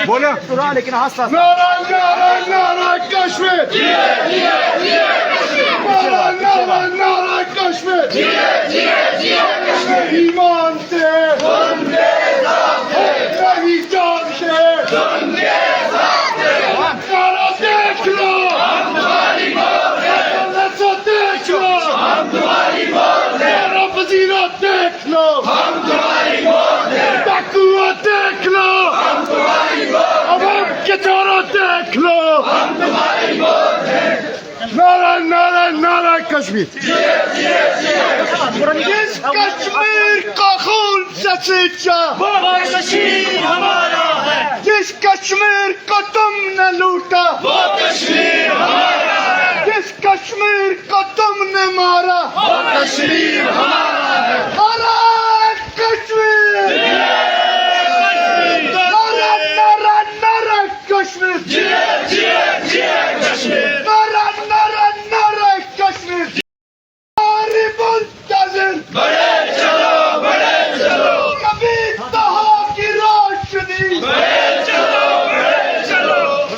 बोलो लेकिन हंसता नारा कश्मीर नारा कश्मीर ईमान से नहीं जानते नारा देख लो देख लो नारा वजीरा देख लो डाकुआ देख लो के चोरों देख लो नारा नारा नारा कश्मीर जिस कश्मीर का खून से सींचा वो कश्मीर हमारा है। जिस कश्मीर को तुमने लूटा वो कश्मीर हमारा है। जिस कश्मीर को तुमने मारा वो कश्मीर हमारा है। नारा कश्मीर नारा नारा नारा कश्मीर कश्मीर नारा नारा नारा कश्मीर हमारी मुंतज़िर बड़े चलो कभी कहा की रोशनी बड़े चलो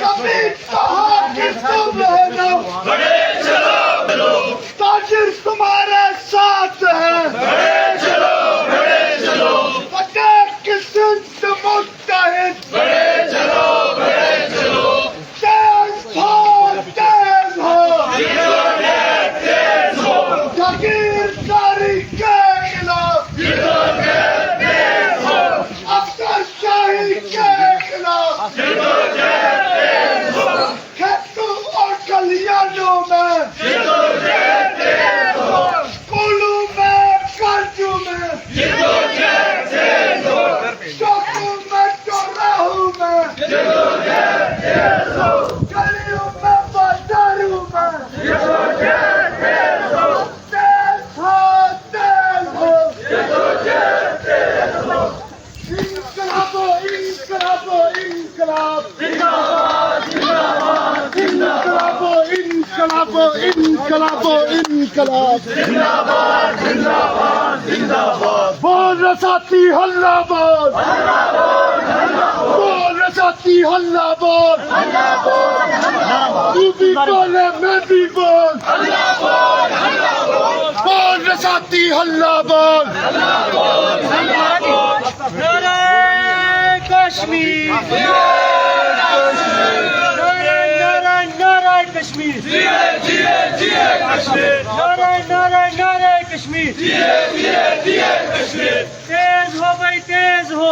कभी कहा की सुबह नो बड़े चलो ताजिर तुम्हारे साथ है बड़े चलो फतेह की सिंध मुत्तहिद बड़े चलो तेज हो जागीरदारी के खिलाफ अफसरशाही के खिलाफ खेतों और खलियानों में स्कूलों में कॉलेजों में चौकों में चौराहों में गलियों में बाजारों में इनकलाब बोल रसाती हल्ला बोल बोल रसाती हल्ला बोल तू भी बोले मैं भी बोल बोल रसाती हल्ला बोल कश्मीर नारा कश्मीर नारा कश्मीर तेज हो भाई तेज हो